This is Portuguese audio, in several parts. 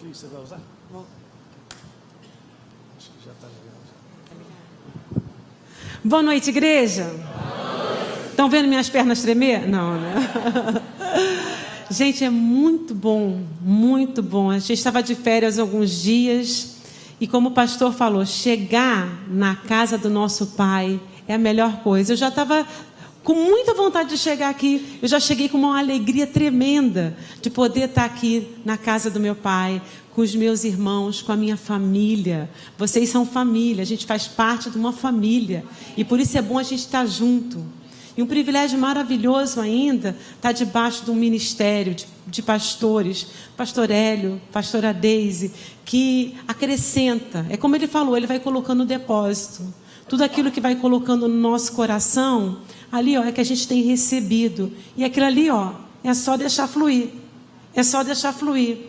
Cris, você vai usar? Não. Acho que já está ligado. Boa noite, igreja. Estão vendo minhas pernas tremer? Não, né? Gente, é muito bom, muito bom. A gente estava de férias alguns dias e, como o pastor falou, chegar na casa do nosso Pai é a melhor coisa. Eu já estava com muita vontade de chegar aqui. Eu já cheguei com uma alegria tremenda de poder estar aqui na casa do meu Pai, com os meus irmãos, com a minha família. Vocês são família, a gente faz parte de uma família e por isso é bom a gente estar junto. E um privilégio maravilhoso ainda estar debaixo de um ministério de pastores, pastor Hélio, pastora Deise, que acrescenta. É como ele falou, ele vai colocando no depósito. Tudo aquilo que vai colocando no nosso coração, ali ó, é que a gente tem recebido. E aquilo ali ó, é só deixar fluir. É só deixar fluir.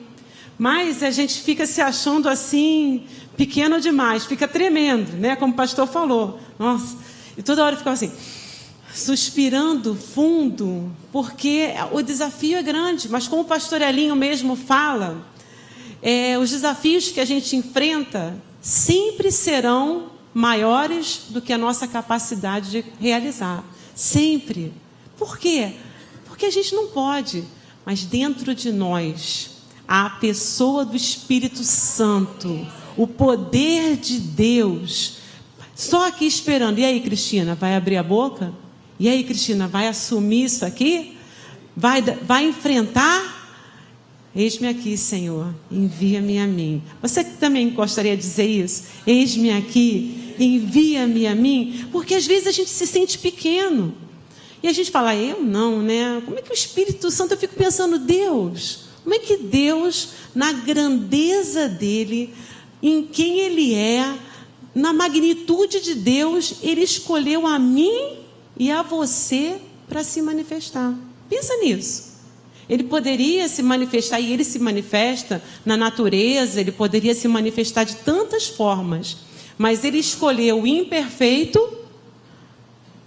Mas a gente fica se achando assim, pequeno demais, fica tremendo, né? Como o pastor falou. Nossa, e toda hora fica assim, suspirando fundo, porque o desafio é grande. Mas como o pastor Elinho mesmo fala, os desafios que a gente enfrenta sempre serão maiores do que a nossa capacidade de realizar. Sempre. Por quê? Porque a gente não pode, mas dentro de nós, a pessoa do Espírito Santo, o poder de Deus, só aqui esperando. E aí, Cristina, vai abrir a boca? E aí, Cristina, vai assumir isso aqui? Vai enfrentar? Eis-me aqui, Senhor, envia-me a mim. Você também gostaria de dizer isso? Eis-me aqui, envia-me a mim. Porque às vezes a gente se sente pequeno. E a gente fala, eu não, né? Como é que o Espírito Santo, eu fico pensando, Deus, como é que Deus, na grandeza dele, em quem ele é, na magnitude de Deus, ele escolheu a mim e a você para se manifestar? Pensa nisso. Ele poderia se manifestar, e ele se manifesta na natureza, ele poderia se manifestar de tantas formas, mas ele escolheu o imperfeito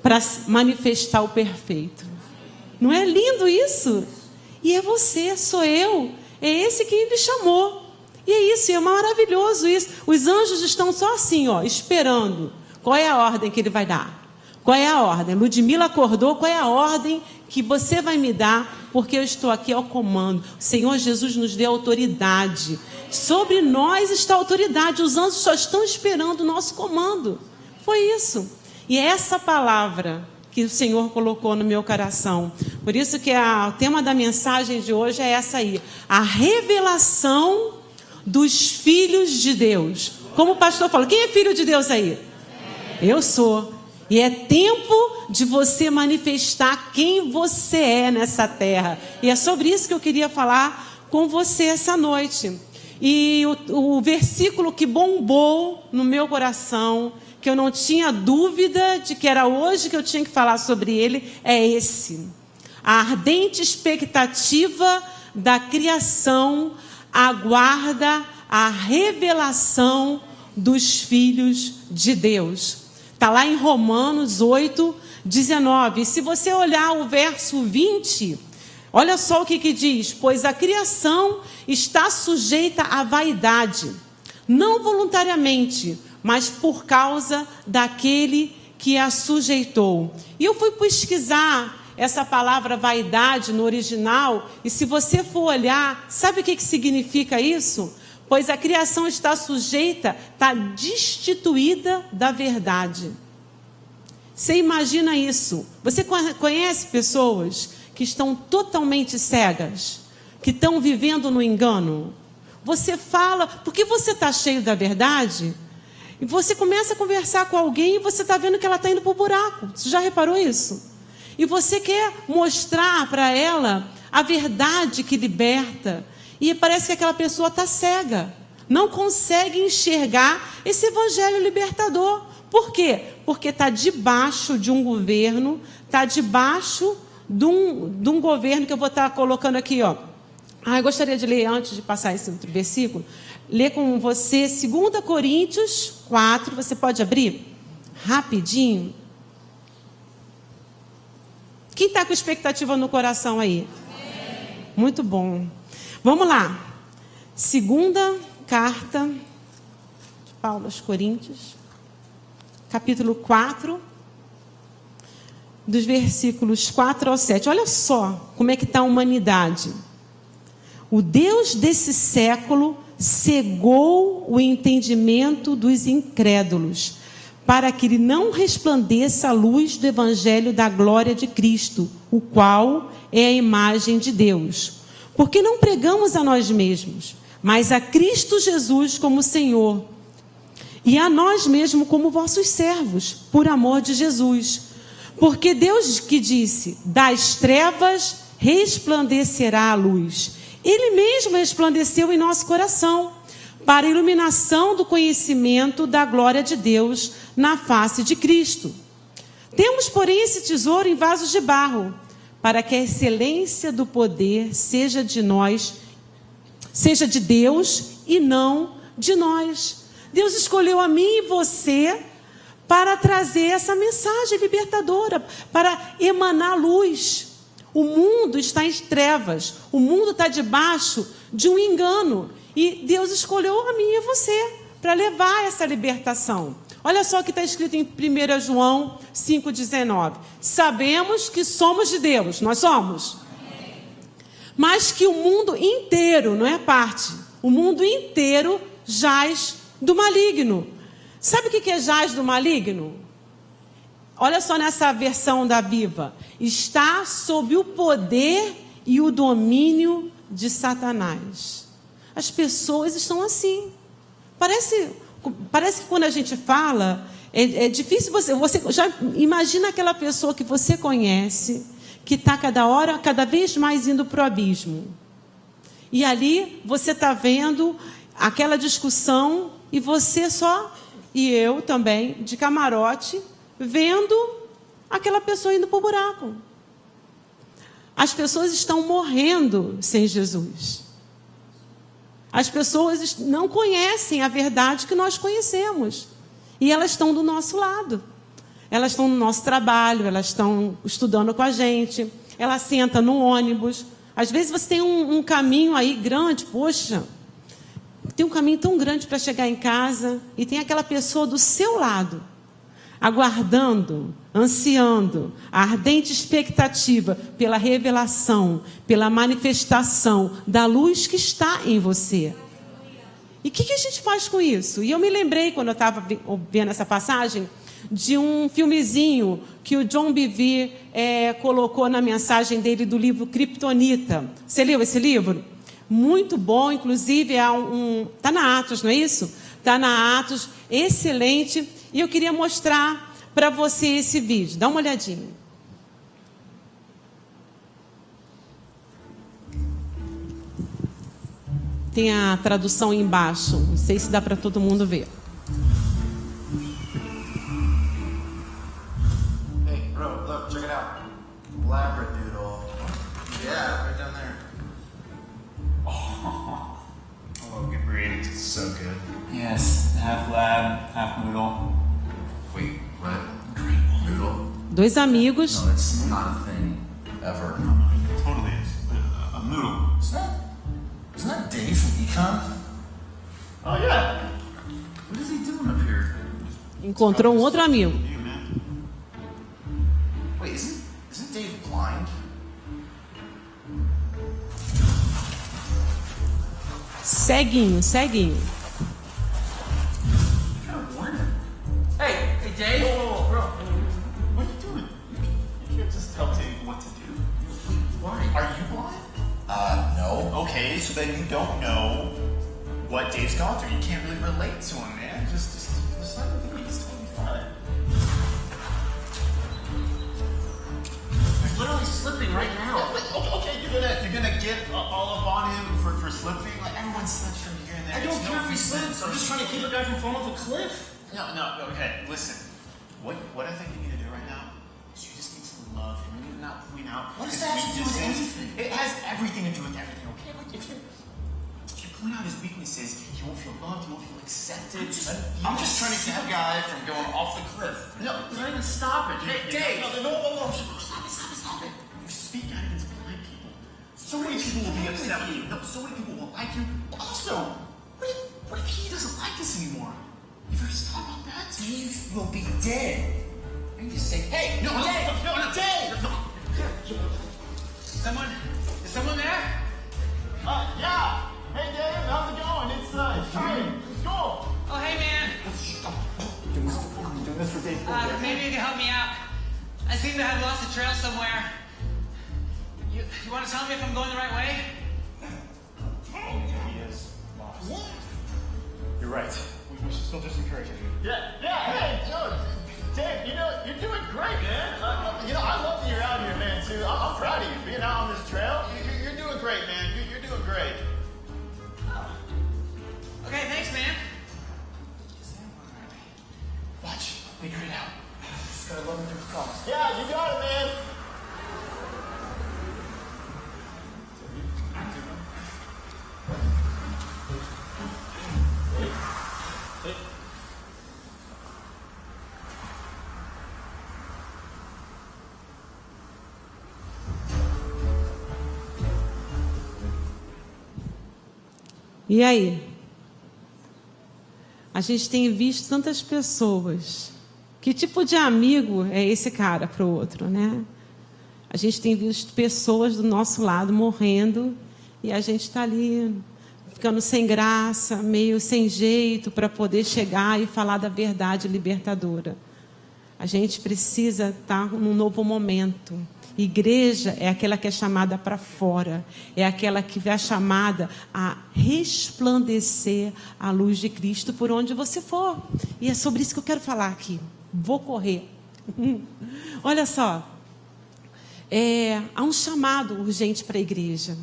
para manifestar o perfeito. Não é lindo isso? E é você, sou eu, é esse que ele chamou. E é isso, é maravilhoso isso. Os anjos estão só assim, ó, esperando. Qual é a ordem que ele vai dar? Qual é a ordem? Ludmila acordou, qual é a ordem que você vai me dar? Porque eu estou aqui ao comando. O Senhor Jesus nos deu autoridade. Sobre nós está a autoridade. Os anjos só estão esperando o nosso comando. Foi isso. E é essa palavra que o Senhor colocou no meu coração. Por isso que o tema da mensagem de hoje é essa aí. A revelação dos filhos de Deus. Como o pastor falou, quem é filho de Deus aí? Eu sou. E é tempo de você manifestar quem você é nessa terra. E é sobre isso que eu queria falar com você essa noite. E o versículo que bombou no meu coração, que eu não tinha dúvida de que era hoje que eu tinha que falar sobre ele, é esse. A ardente expectativa da criação aguarda a revelação dos filhos de Deus. Está lá em Romanos 8, 19. E se você olhar o verso 20, olha só o que diz. Pois a criação está sujeita à vaidade, não voluntariamente, mas por causa daquele que a sujeitou. E eu fui pesquisar essa palavra vaidade no original, e se você for olhar, sabe o que significa isso? Pois a criação está sujeita, está destituída da verdade. Você imagina isso? Você conhece pessoas que estão totalmente cegas, que estão vivendo no engano? Você fala, porque você está cheio da verdade, e você começa a conversar com alguém e você está vendo que ela está indo para o buraco. Você já reparou isso? E você quer mostrar para ela a verdade que liberta, e parece que aquela pessoa está cega, não consegue enxergar esse evangelho libertador. Por quê? Porque está debaixo de um governo, está debaixo de um governo que eu vou estar colocando aqui, ó. Eu gostaria de ler, antes de passar esse outro versículo, ler com você 2 Coríntios 4, você pode abrir? Rapidinho. Quem está com expectativa no coração aí? Muito bom. Vamos lá. Segunda carta de Paulo aos Coríntios, capítulo 4, dos versículos 4 ao 7. Olha só como é que está a humanidade. O Deus desse século cegou o entendimento dos incrédulos, para que ele não resplandeça a luz do evangelho da glória de Cristo, o qual é a imagem de Deus. Porque não pregamos a nós mesmos, mas a Cristo Jesus como Senhor, e a nós mesmos como vossos servos, por amor de Jesus. Porque Deus que disse, das trevas resplandecerá a luz, Ele mesmo resplandeceu em nosso coração, para a iluminação do conhecimento da glória de Deus na face de Cristo. Temos, porém, esse tesouro em vasos de barro, para que a excelência do poder seja de nós, seja de Deus e não de nós. Deus escolheu a mim e você para trazer essa mensagem libertadora, para emanar luz. O mundo está em trevas, o mundo está debaixo de um engano, e Deus escolheu a mim e a você para levar essa libertação. Olha só o que está escrito em 1 João 5,19. Sabemos que somos de Deus, nós somos. Mas que o mundo inteiro, não é parte, o mundo inteiro jaz do maligno. Sabe o que é jaz do maligno? Olha só nessa versão da Viva. Está sob o poder e o domínio de Satanás. As pessoas estão assim. Parece que quando a gente fala, é difícil você já imagina aquela pessoa que você conhece, que está cada vez mais indo para o abismo. E ali você está vendo aquela discussão e você só, e eu também, de camarote, vendo aquela pessoa indo para o buraco. As pessoas estão morrendo sem Jesus. As pessoas não conhecem a verdade que nós conhecemos. E elas estão do nosso lado. Elas estão no nosso trabalho, elas estão estudando com a gente, ela senta no ônibus. Às vezes você tem um caminho aí grande, poxa, tem um caminho tão grande para chegar em casa, e tem aquela pessoa do seu lado, aguardando, ansiando, a ardente expectativa pela revelação, pela manifestação da luz que está em você. E o que a gente faz com isso? E eu me lembrei, quando eu estava vendo essa passagem, de um filmezinho que o John Bevere colocou na mensagem dele do livro Kryptonita. Você leu esse livro? Muito bom, inclusive está na Atos, não é isso? Está na Atos, excelente. E eu queria mostrar para você esse vídeo. Dá uma olhadinha. Tem a tradução embaixo. Não sei se dá para todo mundo ver. Hey, bro, look, check it out. Labradoodle. Yeah, right down there. Oh, good breed. So good. Yes, half lab, half noodle. Wait, what? Noodle? Dois amigos. No, it's not a thing. Ever. Totally is. A noodle. Isn't that Dave from Econ? Oh, yeah. What is he doing up here? Encontrou outro amigo. You, man. Wait, isn't Dave blind? Ceguinho, ceguinho. You gotta warn him. Hey, Dave. Whoa, bro. What are you doing? You can't just tell Dave what to do. Why? Are you blind? No. Okay, so then you don't know what Dave's gone through. You can't really relate to him, man. Just let him be. He's totally fine. He's literally slipping right now. Okay, you're gonna get all up on him for slipping. Like everyone slips from here and there. I don't There's care no if he reason. slips. I'm just trying to keep a guy from falling off a cliff. No, okay, listen. What I think you need to do right now is you just need to love him. You need to not point out What does his that have to do with weaknesses. anything? It has everything to do with everything, okay? Like if you point out his weaknesses, he won't feel loved, he won't feel accepted. I'm just trying to keep a guy from going off the cliff. No, Not even stop it. Hey, Dave. No. Stop it. You speak out against blind people. So many people will be upset with you. No, so many people will like you. Also, Dave will be dead. And you say, hey, no, Dave! Is someone there? Yeah. Hey, Dave, how's it going? It's Charlie. It's cool. Oh, hey, man. I'm doing this for Dave. Maybe you can help me out. I seem to have lost the trail somewhere. You want to tell me if I'm going the right way? He is lost. You're right. We should still just encourage him. Yeah. Hey, Joe. Dave, you're doing great, man. I love that you're out here, man, too. I'm proud of you being out on this trail. You're doing great, man. You're doing great. Okay, thanks, man. Watch. Figure it out. Just gotta love him through the cross. Yeah, you got it, man. E aí? A gente tem visto tantas pessoas. Que tipo de amigo é esse cara para o outro, né? A gente tem visto pessoas do nosso lado morrendo e a gente está ali ficando sem graça, meio sem jeito para poder chegar e falar da verdade libertadora. A gente precisa estar num novo momento. Igreja é aquela que é chamada para fora, é aquela que é chamada a resplandecer a luz de Cristo por onde você for. E é sobre isso que eu quero falar aqui. Vou correr. Olha só, há um chamado urgente para a igreja.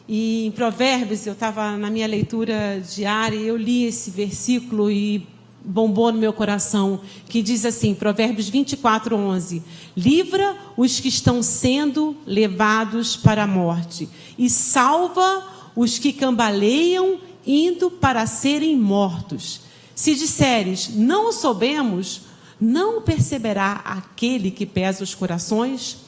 E em Provérbios, eu estava na minha leitura diária e eu li esse versículo e bombou no meu coração, que diz assim, Provérbios 24:11, livra os que estão sendo levados para a morte e salva os que cambaleiam indo para serem mortos. Se disseres, não o soubemos, não o perceberá aquele que pesa os corações?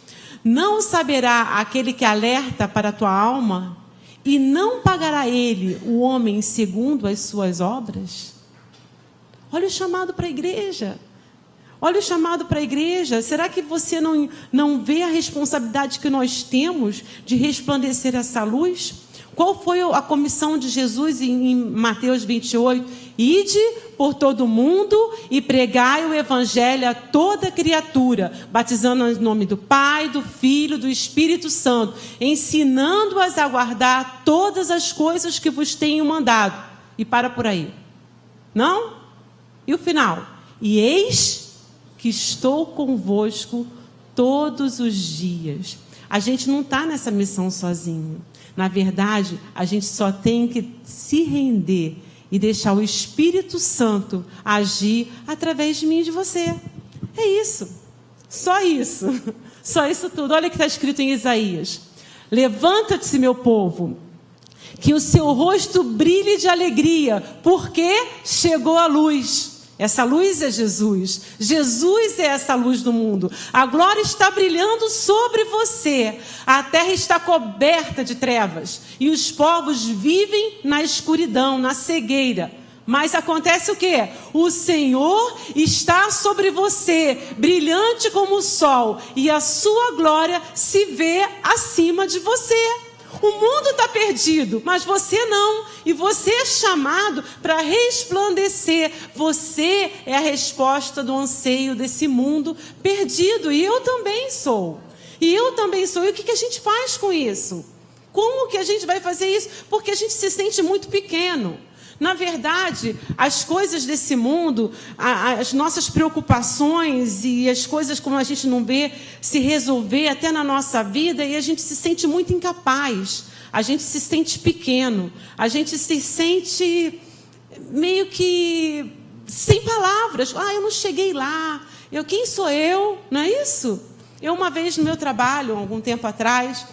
Não o saberá aquele que alerta para a tua alma? E não pagará ele, o homem, segundo as suas obras? Olha o chamado para a igreja. Olha o chamado para a igreja. Será que você não vê a responsabilidade que nós temos de resplandecer essa luz? Qual foi a comissão de Jesus em Mateus 28? Ide por todo o mundo e pregai o evangelho a toda criatura, batizando em nome do Pai, do Filho, do Espírito Santo, ensinando-as a guardar todas as coisas que vos tenho mandado. E para por aí. Não? E o final? E eis que estou convosco todos os dias. A gente não está nessa missão sozinho. Na verdade, a gente só tem que se render e deixar o Espírito Santo agir através de mim e de você. É isso. Só isso. Só isso tudo. Olha o que está escrito em Isaías. Levanta-te, meu povo, que o seu rosto brilhe de alegria, porque chegou a luz. Essa luz é Jesus. Jesus é essa luz do mundo. A glória está brilhando sobre você. A terra está coberta de trevas. E os povos vivem na escuridão, na cegueira. Mas acontece o quê? O Senhor está sobre você, brilhante como o sol. E a sua glória se vê acima de você. O mundo está perdido, mas você não. E você é chamado para resplandecer. Você é a resposta do anseio desse mundo perdido. E eu também sou. E eu também sou. E o que a gente faz com isso? Como que a gente vai fazer isso? Porque a gente se sente muito pequeno. Na verdade, as coisas desse mundo, as nossas preocupações e as coisas como a gente não vê se resolver até na nossa vida, e a gente se sente muito incapaz, a gente se sente pequeno, a gente se sente meio que sem palavras. Eu não cheguei lá, quem sou eu? Não é isso? Eu uma vez no meu trabalho, algum tempo atrás,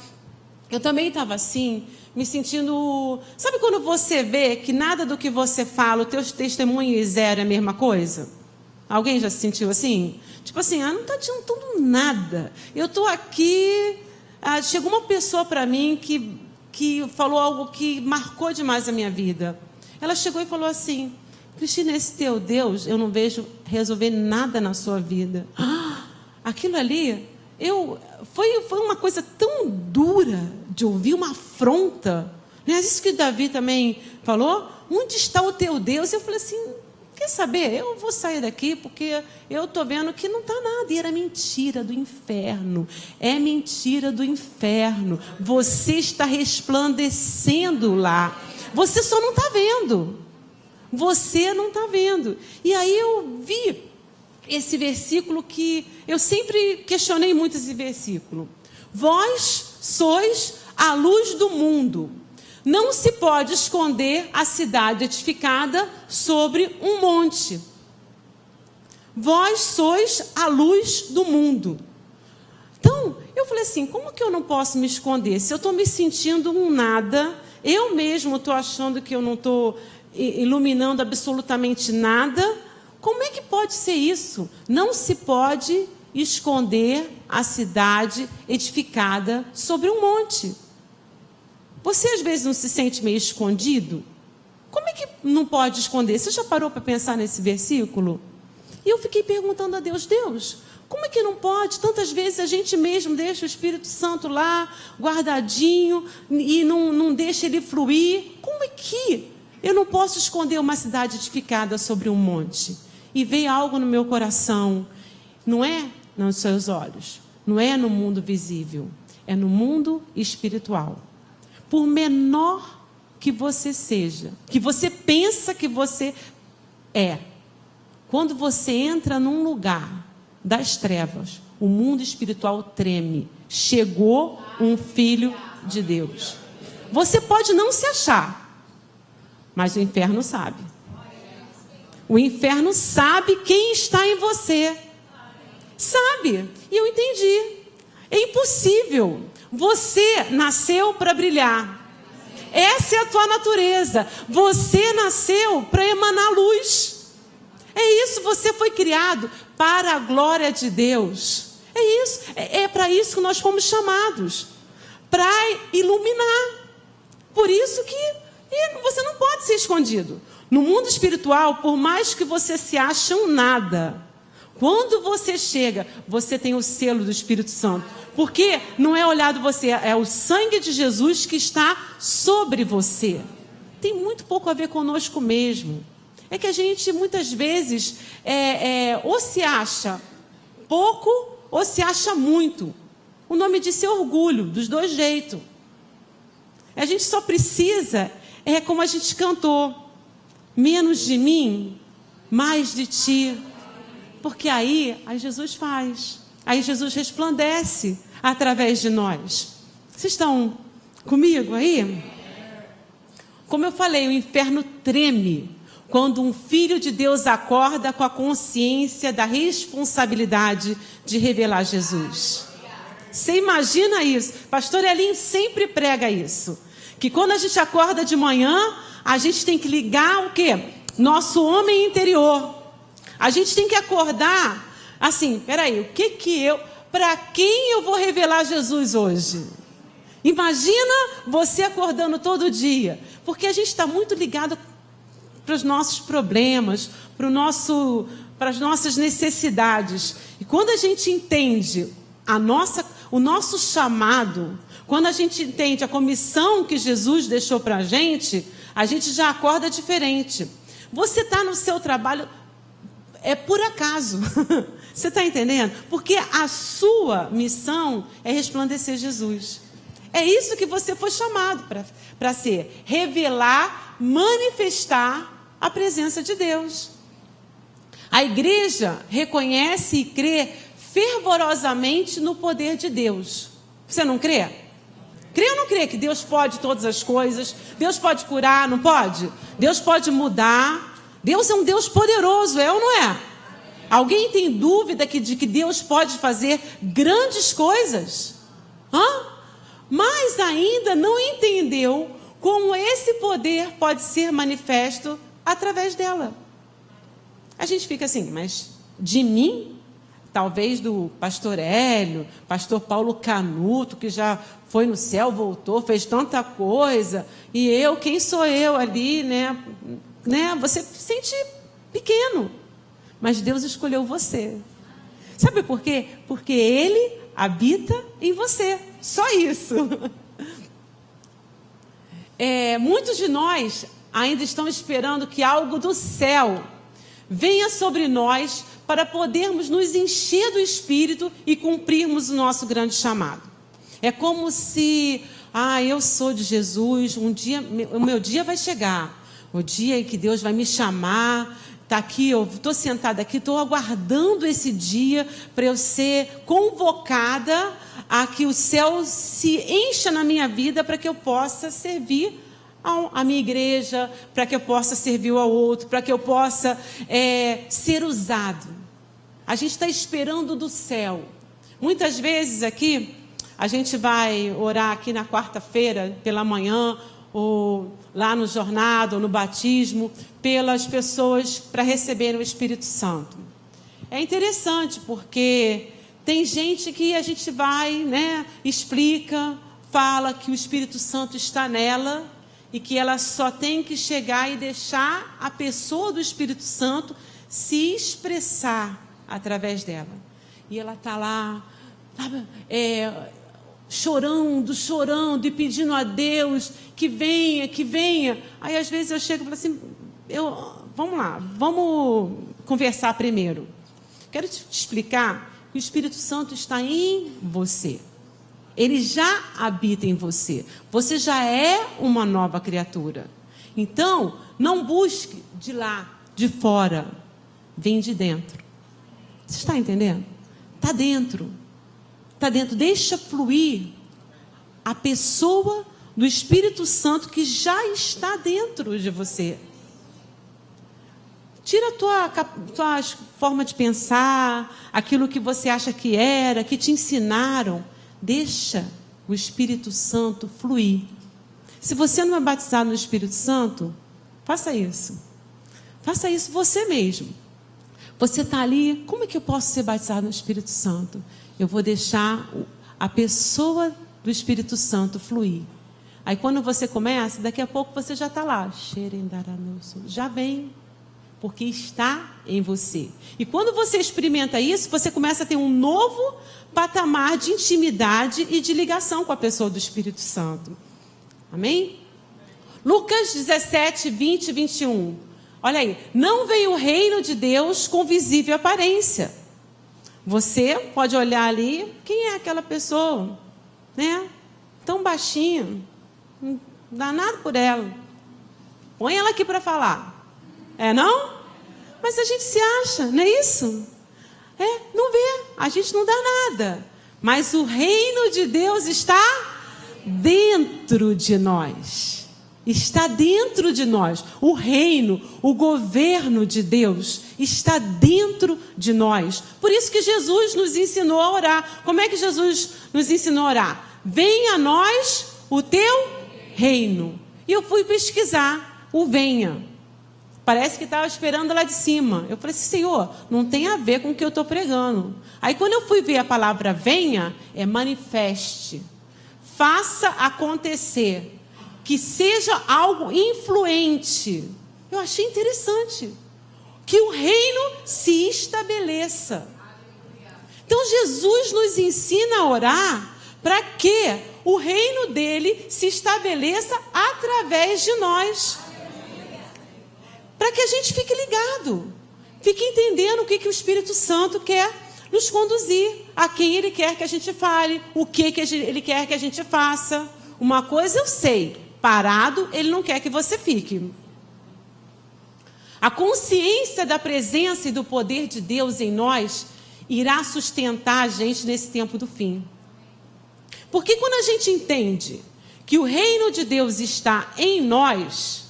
eu também estava assim, me sentindo... Sabe quando você vê que nada do que você fala, o teu testemunho e zero é a mesma coisa? Alguém já se sentiu assim? Tipo assim, não está adiantando nada. Eu estou aqui... chegou uma pessoa para mim que falou algo que marcou demais a minha vida. Ela chegou e falou assim, Cristina, esse teu Deus, eu não vejo resolver nada na sua vida. Aquilo ali, foi uma coisa tão dura de ouvir, uma afronta. Não é isso que Davi também falou? Onde está o teu Deus? Eu falei assim, quer saber? Eu vou sair daqui porque eu estou vendo que não está nada. E era mentira do inferno. É mentira do inferno. Você está resplandecendo lá. Você só não está vendo. Você não está vendo. E aí eu vi esse versículo que eu sempre questionei muito esse versículo. Vós sois a luz do mundo. Não se pode esconder a cidade edificada sobre um monte. Vós sois a luz do mundo. Então, eu falei assim, como que eu não posso me esconder? Se eu estou me sentindo um nada, eu mesmo estou achando que eu não estou iluminando absolutamente nada, como é que pode ser isso? Não se pode esconder a cidade edificada sobre um monte. Você às vezes não se sente meio escondido? Como é que não pode esconder? Você já parou para pensar nesse versículo? E eu fiquei perguntando a Deus, como é que não pode? Tantas vezes a gente mesmo deixa o Espírito Santo lá, guardadinho, e não deixa ele fluir. Como é que eu não posso esconder uma cidade edificada sobre um monte? E veio algo no meu coração. Não é nos seus olhos, não é no mundo visível, é no mundo espiritual. Por menor que você seja, que você pensa que você é, quando você entra num lugar das trevas, o mundo espiritual treme. Chegou um filho de Deus. Você pode não se achar, mas o inferno sabe. O inferno sabe quem está em você. Sabe? E eu entendi. É impossível. Você nasceu para brilhar. Essa é a tua natureza. Você nasceu para emanar luz. É isso, você foi criado para a glória de Deus. É isso, é para isso que nós fomos chamados. Para iluminar. Por isso que você não pode ser escondido. No mundo espiritual, por mais que você se ache um nada, quando você chega, você tem o selo do Espírito Santo. Porque não é olhado você, é o sangue de Jesus que está sobre você. Tem muito pouco a ver conosco mesmo. É que a gente muitas vezes ou se acha pouco ou se acha muito. O nome disso é orgulho, dos dois jeitos. A gente só precisa, como a gente cantou, menos de mim, mais de ti. Porque aí Jesus faz. Aí Jesus resplandece através de nós. Vocês estão comigo aí? Como eu falei, o inferno treme quando um filho de Deus acorda com a consciência da responsabilidade de revelar Jesus. Você imagina isso? Pastor Elinho sempre prega isso. Que quando a gente acorda de manhã, a gente tem que ligar o quê? Nosso homem interior. A gente tem que acordar assim, peraí, para quem eu vou revelar Jesus hoje? Imagina você acordando todo dia, porque a gente está muito ligado para os nossos problemas, para as nossas necessidades. E quando a gente entende o nosso chamado, quando a gente entende a comissão que Jesus deixou para a gente já acorda diferente. Você está no seu trabalho, é por acaso. Você está entendendo? Porque a sua missão é resplandecer Jesus. É isso que você foi chamado para ser. Revelar, manifestar a presença de Deus. A igreja reconhece e crê fervorosamente no poder de Deus. Você não crê? Crê ou não crê que Deus pode todas as coisas? Deus pode curar, não pode? Deus pode mudar. Deus é um Deus poderoso, é ou não é? Alguém tem dúvida de que Deus pode fazer grandes coisas? Mas ainda não entendeu como esse poder pode ser manifesto através dela. A gente fica assim, mas de mim? Talvez do pastor Hélio, pastor Paulo Canuto, que já foi no céu, voltou, fez tanta coisa. E eu, quem sou eu ali, né? né? Você se sente pequeno. Mas Deus escolheu você. Sabe por quê? Porque Ele habita em você. Só isso. Muitos de nós ainda estão esperando que algo do céu venha sobre nós para podermos nos encher do Espírito e cumprirmos o nosso grande chamado. É como se, eu sou de Jesus, um dia, o meu dia vai chegar, o dia em que Deus vai me chamar, está aqui, eu estou sentada aqui, estou aguardando esse dia para eu ser convocada a que o céu se encha na minha vida para que eu possa servir a minha igreja, para que eu possa servir ao outro, para que eu possa ser usado. A gente está esperando do céu. Muitas vezes aqui, a gente vai orar aqui na quarta-feira, pela manhã, ou lá no jornada, ou no batismo, pelas pessoas para receberem o Espírito Santo. É interessante, porque tem gente que a gente vai, né, explica, fala que o Espírito Santo está nela, e que ela só tem que chegar e deixar a pessoa do Espírito Santo se expressar através dela. E ela está lá, chorando e pedindo a Deus que venha, que venha. Aí às vezes eu chego e falo assim, vamos lá, vamos conversar primeiro. Quero te explicar que o Espírito Santo está em você. Ele já habita em você. Você já é uma nova criatura. Então, não busque de lá, de fora. Vem de dentro. Você está entendendo? Está dentro. Está dentro. Deixa fluir a pessoa do Espírito Santo que já está dentro de você. Tira a tua forma de pensar, aquilo que você acha que era, que te ensinaram. Deixa o Espírito Santo fluir. Se você não é batizado no Espírito Santo, faça isso. Faça isso você mesmo. Você está ali, como é que eu posso ser batizado no Espírito Santo? Eu vou deixar a pessoa do Espírito Santo fluir. Aí quando você começa, daqui a pouco você já está lá. Já vem. Porque está em você. E quando você experimenta isso, você começa a ter um novo patamar de intimidade e de ligação com a pessoa do Espírito Santo. Amém? Lucas 17, 20 e 21. Olha aí. Não veio o reino de Deus com visível aparência. Você pode olhar ali, quem é aquela pessoa? Né? Tão baixinha. Não dá nada por ela. Põe ela aqui para falar. Não? Mas a gente se acha, não é isso? Não vê, a gente não dá nada. Mas o reino de Deus está dentro de nós. Está dentro de nós. O reino, o governo de Deus está dentro de nós. Por isso que Jesus nos ensinou a orar. Como é que Jesus nos ensinou a orar? Venha a nós o teu reino. E eu fui pesquisar o venha. Parece que estava esperando lá de cima. Eu falei assim, Senhor, não tem a ver com o que eu estou pregando. Aí quando eu fui ver a palavra venha, manifeste. Faça acontecer. Que seja algo influente. Eu achei interessante. Que o reino se estabeleça. Então Jesus nos ensina a orar para que o reino dele se estabeleça através de nós. Para que a gente fique ligado, fique entendendo o que o Espírito Santo quer nos conduzir, a quem Ele quer que a gente fale, o que Ele quer que a gente faça. Uma coisa eu sei, parado Ele não quer que você fique. A consciência da presença e do poder de Deus em nós irá sustentar a gente nesse tempo do fim. Porque quando a gente entende que o reino de Deus está em nós,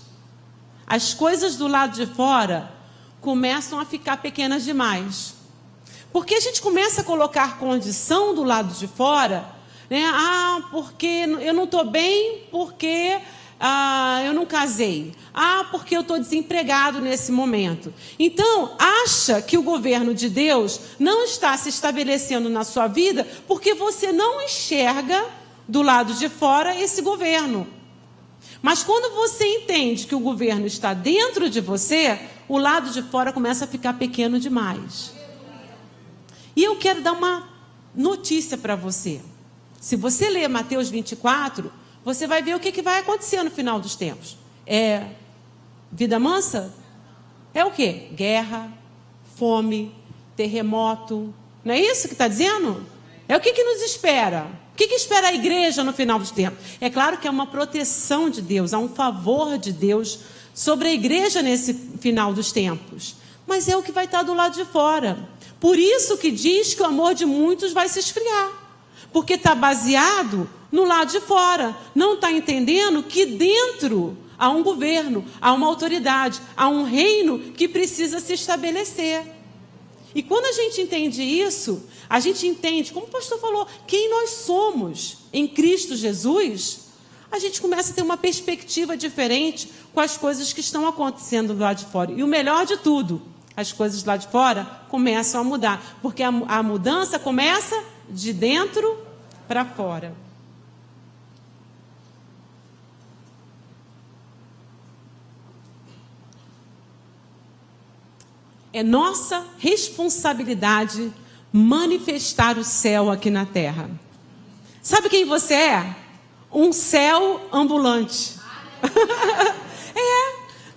as coisas do lado de fora começam a ficar pequenas demais. Porque a gente começa a colocar condição do lado de fora, né? Porque eu não estou bem, porque eu não casei. Porque eu estou desempregado nesse momento. Então, acha que o governo de Deus não está se estabelecendo na sua vida porque você não enxerga do lado de fora esse governo. Mas quando você entende que o governo está dentro de você, o lado de fora começa a ficar pequeno demais. E eu quero dar uma notícia para você. Se você ler Mateus 24, você vai ver o que vai acontecer no final dos tempos. É vida mansa? É o quê? Guerra, fome, terremoto. Não é isso que está dizendo? É o que nos espera? O que espera a igreja no final dos tempos? É claro que é uma proteção de Deus, há um favor de Deus sobre a igreja nesse final dos tempos. Mas é o que vai estar do lado de fora. Por isso que diz que o amor de muitos vai se esfriar. Porque está baseado no lado de fora. Não está entendendo que dentro há um governo, há uma autoridade, há um reino que precisa se estabelecer. E quando a gente entende isso, a gente entende, como o pastor falou, quem nós somos em Cristo Jesus, a gente começa a ter uma perspectiva diferente com as coisas que estão acontecendo do lado de fora. E o melhor de tudo, as coisas lá de fora começam a mudar, porque a mudança começa de dentro para fora. É nossa responsabilidade manifestar o céu aqui na terra. Sabe quem você é? Um céu ambulante.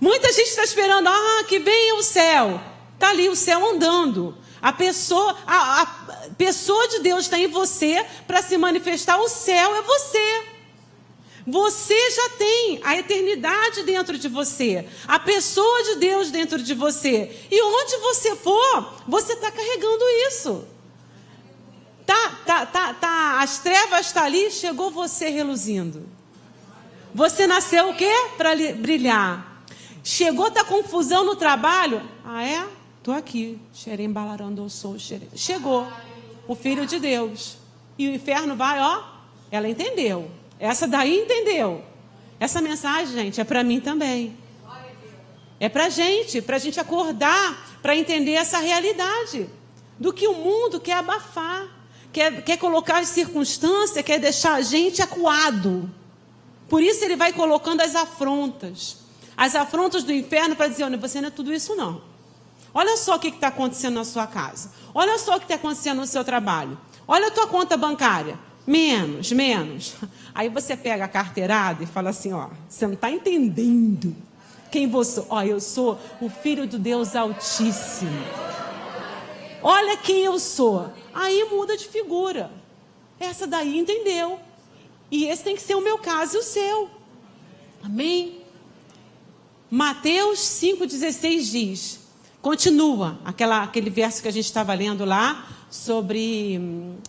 Muita gente está esperando, que venha o céu. Está ali o céu andando. A pessoa de Deus está em você para se manifestar. O céu é você. Você já tem a eternidade dentro de você, a pessoa de Deus dentro de você. E onde você for, você está carregando isso. As trevas estão ali, chegou você reluzindo. Você nasceu o quê? Para brilhar. Chegou, está confusão no trabalho? Estou aqui. Chegou o Filho de Deus. E o inferno vai, ela entendeu. Essa daí entendeu. Essa mensagem, gente, é para mim também. É para a gente acordar, para entender essa realidade. Do que o mundo quer abafar, quer colocar as circunstâncias, quer deixar a gente acuado. Por isso ele vai colocando as afrontas do inferno para dizer, olha, você não é tudo isso não. Olha só o que está acontecendo na sua casa. Olha só o que está acontecendo no seu trabalho. Olha a tua conta bancária. Menos. Aí você pega a carteirada e fala assim, você não está entendendo quem você é. Eu sou o Filho do Deus Altíssimo. Olha quem eu sou. Aí muda de figura. Essa daí entendeu. E esse tem que ser o meu caso e o seu. Amém? Mateus 5,16 diz, continua aquele verso que a gente estava lendo lá, sobre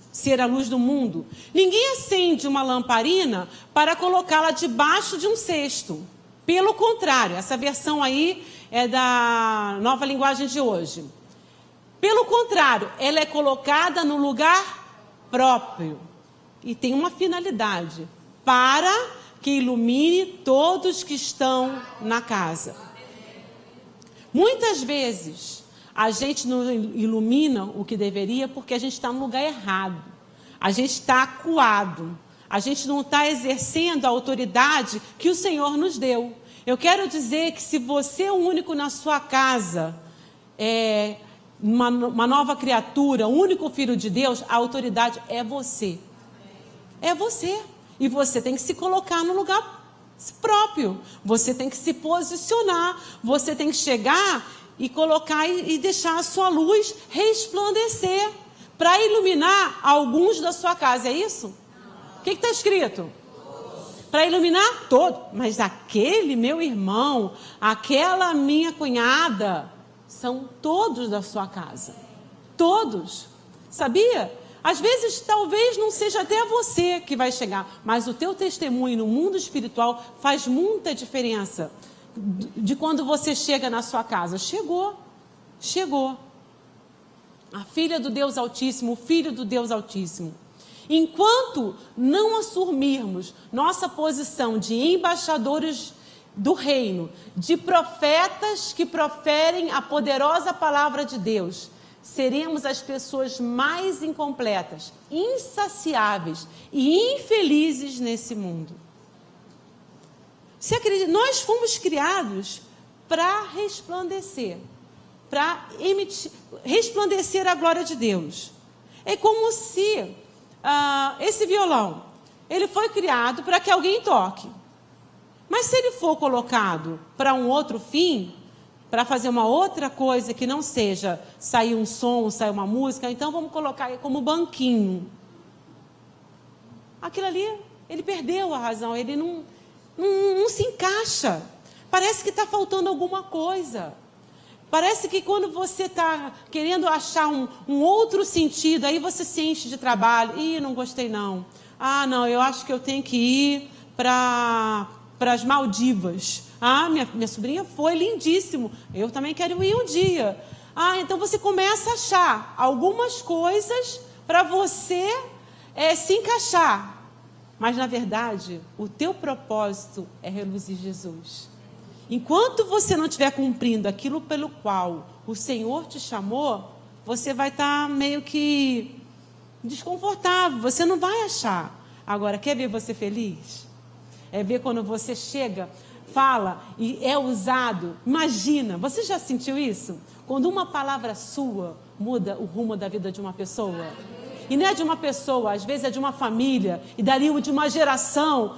ser a luz do mundo. Ninguém acende uma lamparina para colocá-la debaixo de um cesto. Pelo contrário, essa versão aí é da Nova Linguagem de hoje. Pelo contrário, ela é colocada no lugar próprio. E tem uma finalidade, para que ilumine todos que estão na casa. Muitas vezes a gente não ilumina o que deveria porque a gente está no lugar errado. A gente está acuado. A gente não está exercendo a autoridade que o Senhor nos deu. Eu quero dizer que se você é o único na sua casa, uma nova criatura, o único filho de Deus, a autoridade é você. É você. E você tem que se colocar no lugar próprio. Você tem que se posicionar. Você tem que chegar e colocar e deixar a sua luz resplandecer para iluminar alguns da sua casa. É isso? O que está escrito? Para iluminar todo. Mas aquele meu irmão, aquela minha cunhada, são todos da sua casa. Todos. Sabia? Às vezes, talvez não seja até você que vai chegar, mas o teu testemunho no mundo espiritual faz muita diferença de quando você chega na sua casa. Chegou. A filha do Deus Altíssimo, o filho do Deus Altíssimo. Enquanto não assumirmos nossa posição de embaixadores do reino, de profetas que proferem a poderosa palavra de Deus, seremos as pessoas mais incompletas, insaciáveis e infelizes nesse mundo. Você acredita? Nós fomos criados para resplandecer, para resplandecer a glória de Deus. É como se esse violão, ele foi criado para que alguém toque. Mas se ele for colocado para um outro fim, para fazer uma outra coisa que não seja sair um som, sair uma música, então vamos colocar ele como banquinho. Aquilo ali, ele perdeu a razão, ele não se encaixa. Parece que está faltando alguma coisa. Parece que quando você está querendo achar um outro sentido, aí você se enche de trabalho. Ih, não gostei não. Ah, não, eu acho que eu tenho que ir para as Maldivas. Ah, minha sobrinha foi, lindíssimo. Eu também quero ir um dia. Ah, então você começa a achar algumas coisas para você se encaixar. Mas, na verdade, o teu propósito é reluzir Jesus. Enquanto você não estiver cumprindo aquilo pelo qual o Senhor te chamou, você vai estar meio que desconfortável, você não vai achar. Agora, quer ver você feliz? É ver quando você chega, fala e é usado. Imagina, você já sentiu isso? Quando uma palavra sua muda o rumo da vida de uma pessoa. E não é de uma pessoa, às vezes é de uma família, e dali de uma geração.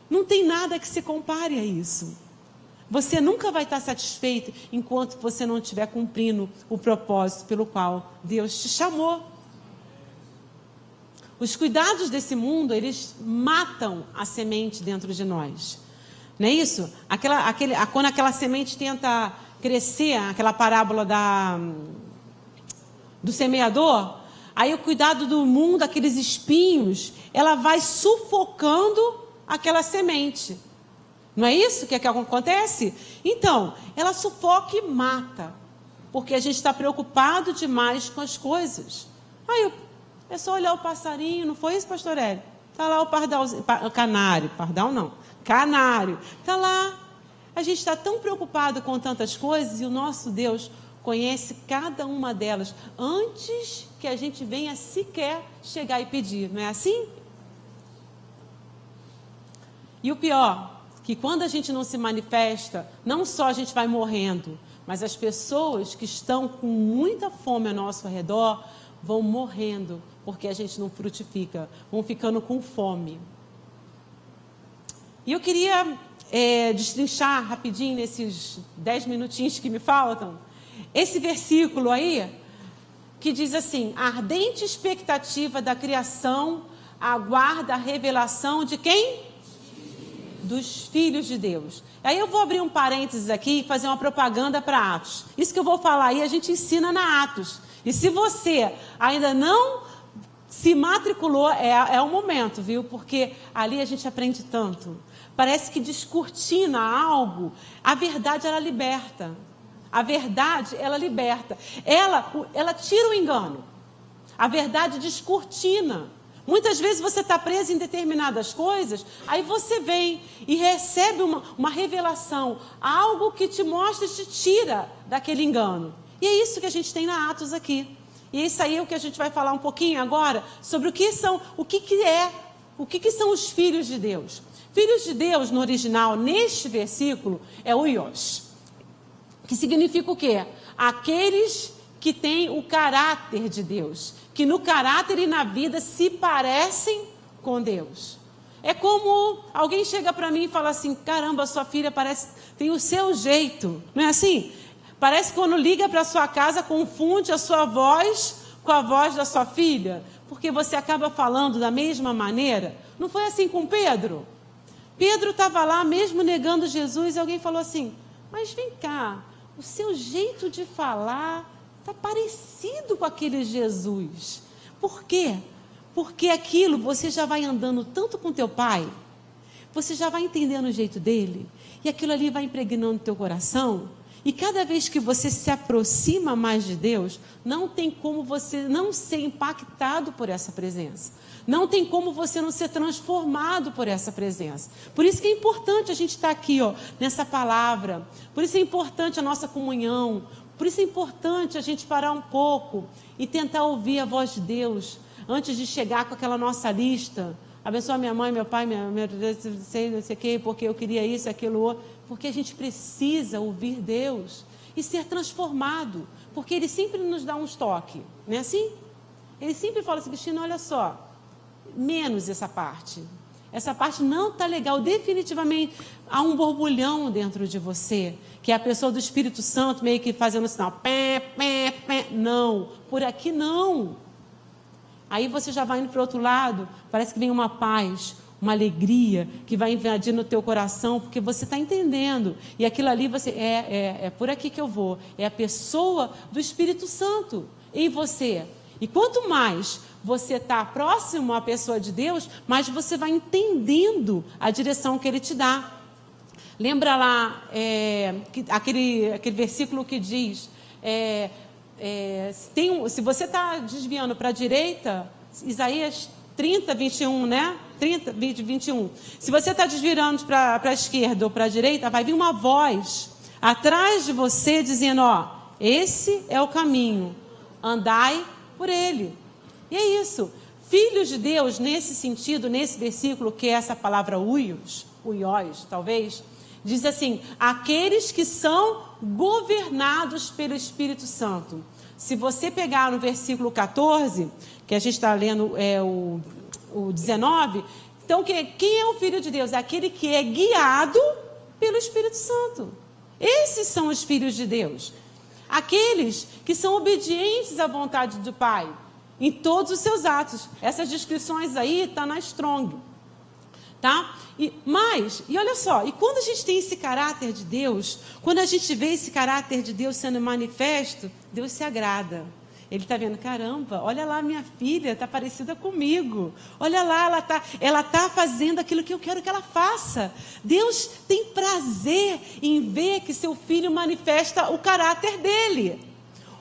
Não tem nada que se compare a isso. Você nunca vai estar satisfeito enquanto você não estiver cumprindo o propósito pelo qual Deus te chamou. Os cuidados desse mundo, eles matam a semente dentro de nós. Não é isso? Quando aquela semente tenta crescer, aquela parábola do semeador, aí o cuidado do mundo, aqueles espinhos, ela vai sufocando aquela semente. Não é isso que acontece? Então, ela sufoca e mata, porque a gente está preocupado demais com as coisas. Aí é só olhar o passarinho, não foi isso, pastor Hélio? Está lá o canário, pardal não, canário, está lá. A gente está tão preocupado com tantas coisas e o nosso Deus conhece cada uma delas antes que a gente venha sequer chegar e pedir, não é assim? E o pior, que quando a gente não se manifesta, não só a gente vai morrendo, mas as pessoas que estão com muita fome ao nosso redor vão morrendo, porque a gente não frutifica, vão ficando com fome. E eu queria destrinchar rapidinho nesses 10 minutinhos que me faltam, esse versículo aí, que diz assim: a ardente expectativa da criação aguarda a revelação de quem? Dos filhos de Deus. Aí eu vou abrir um parênteses aqui e fazer uma propaganda para Atos. Isso que eu vou falar aí, a gente ensina na Atos. E se você ainda não se matriculou, é o momento, viu? Porque ali a gente aprende tanto. Parece que descortina algo. A verdade, ela liberta. A verdade, ela liberta. Ela tira o engano. A verdade descortina. Muitas vezes você está preso em determinadas coisas, aí você vem e recebe uma revelação, algo que te mostra e te tira daquele engano. E é isso que a gente tem na Atos aqui. E isso aí é o que a gente vai falar um pouquinho agora, sobre o que são os filhos de Deus. Filhos de Deus, no original, neste versículo, é o Ios. Que significa o quê? Aqueles que têm o caráter de Deus, que no caráter e na vida se parecem com Deus. É como alguém chega para mim e fala assim: caramba, sua filha tem o seu jeito. Não é assim? Parece que quando liga para sua casa, confunde a sua voz com a voz da sua filha, porque você acaba falando da mesma maneira. Não foi assim com Pedro? Pedro estava lá mesmo negando Jesus e alguém falou assim: mas vem cá, o seu jeito de falar está parecido com aquele Jesus. Por quê? Porque aquilo você já vai andando tanto com teu pai, você já vai entendendo o jeito dele, e aquilo ali vai impregnando teu coração, e cada vez que você se aproxima mais de Deus, não tem como você não ser impactado por essa presença. Não tem como você não ser transformado por essa presença. Por isso que é importante a gente estar aqui, nessa palavra. Por isso é importante a nossa comunhão. Por isso é importante a gente parar um pouco e tentar ouvir a voz de Deus antes de chegar com aquela nossa lista abençoa minha mãe, meu pai, não sei o que, porque eu queria isso, aquilo, outro. Porque a gente precisa ouvir Deus e ser transformado, porque Ele sempre nos dá uns toques, não é assim? Ele sempre fala assim, Cristina, olha só, menos essa parte. Essa parte não está legal, definitivamente há um borbulhão dentro de você, que é a pessoa do Espírito Santo meio que fazendo sinal, pé, pé, pé. Não, por aqui não. Aí você já vai indo para o outro lado, parece que vem uma paz, uma alegria que vai invadir no teu coração, porque você está entendendo. E aquilo ali, é por aqui que eu vou. É a pessoa do Espírito Santo em você. E quanto mais você está próximo à pessoa de Deus, mais você vai entendendo a direção que Ele te dá. Lembra lá aquele versículo que diz... se você está desviando para a direita, Isaías 30, 21, né? 30, 20, 21. Se você está desvirando para a esquerda ou para a direita, vai vir uma voz atrás de você dizendo, ó, esse é o caminho, andai por ele. E é isso. Filhos de Deus, nesse sentido, nesse versículo, que é essa palavra uios, talvez, diz assim, aqueles que são governados pelo Espírito Santo. Se você pegar no versículo 14, que a gente está lendo o 19, então quem é o Filho de Deus? É aquele que é guiado pelo Espírito Santo. Esses são os filhos de Deus. Aqueles que são obedientes à vontade do Pai, em todos os seus atos. Essas descrições aí estão na Strong. Tá? E olha só, e quando a gente tem esse caráter de Deus, quando a gente vê esse caráter de Deus sendo manifesto, Deus se agrada. Ele está vendo, caramba, olha lá minha filha, está parecida comigo. Olha lá, ela tá fazendo aquilo que eu quero que ela faça. Deus tem prazer em ver que seu filho manifesta o caráter dele.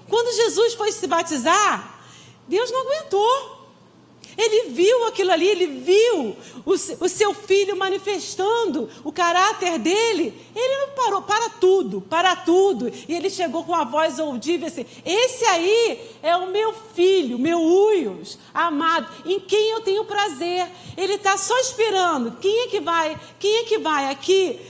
Quando Jesus foi se batizar, Deus não aguentou. Ele viu aquilo ali, ele viu o seu filho manifestando o caráter dele. Ele não parou, para tudo. E ele chegou com a voz audível assim, esse aí é o meu filho, meu uios, amado, em quem eu tenho prazer. Ele está só esperando, quem é que vai aqui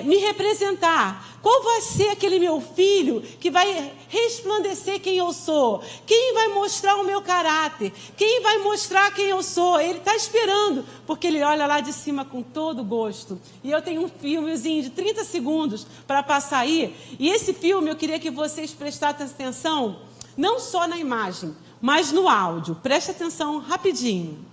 me representar? Qual vai ser aquele meu filho que vai resplandecer quem eu sou? Quem vai mostrar o meu caráter? Quem vai mostrar quem eu sou? Ele está esperando, porque ele olha lá de cima com todo gosto. E eu tenho um filmezinho de 30 segundos para passar aí. E esse filme eu queria que vocês prestassem atenção, não só na imagem, mas no áudio. Preste atenção rapidinho.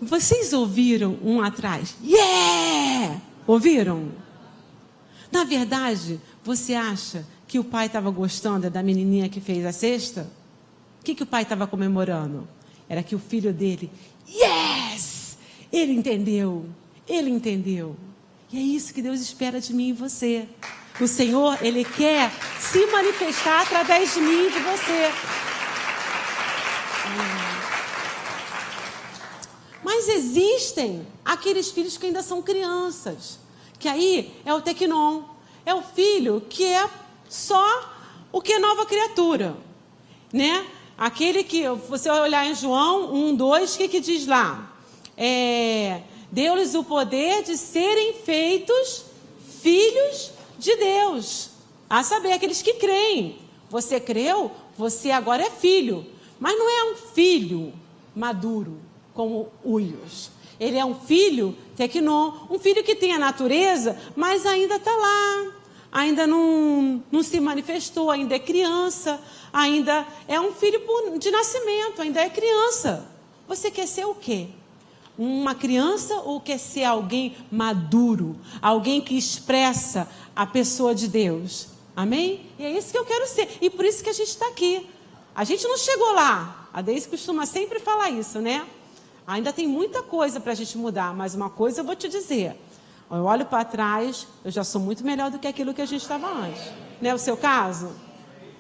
Vocês ouviram um atrás? Yeah! Ouviram? Na verdade, você acha que o pai estava gostando da menininha que fez a cesta? O que o pai estava comemorando? Era que o filho dele, yes! Ele entendeu. E é isso que Deus espera de mim e você. O Senhor, Ele quer se manifestar através de mim e de você. Mas existem aqueles filhos que ainda são crianças, que aí é o tecnon, é o filho que é só o que é nova criatura, né? Aquele que, você vai olhar em João 1:2, o que diz lá? Deu-lhes o poder de serem feitos filhos de Deus, a saber, aqueles que creem. Você creu, você agora é filho, mas não é um filho maduro, como uios. Ele é um filho tecnon, um filho que tem a natureza, mas ainda está lá, ainda não se manifestou, ainda é criança, ainda é um filho de nascimento, ainda é criança. Você quer ser o quê? Uma criança ou quer ser alguém maduro, alguém que expressa a pessoa de Deus? Amém? E é isso que eu quero ser, e por isso que a gente está aqui. A gente não chegou lá. A Deise costuma sempre falar isso, né? Ainda tem muita coisa para a gente mudar, mas uma coisa eu vou te dizer. Eu olho para trás, eu já sou muito melhor do que aquilo que a gente estava antes. Não é o seu caso?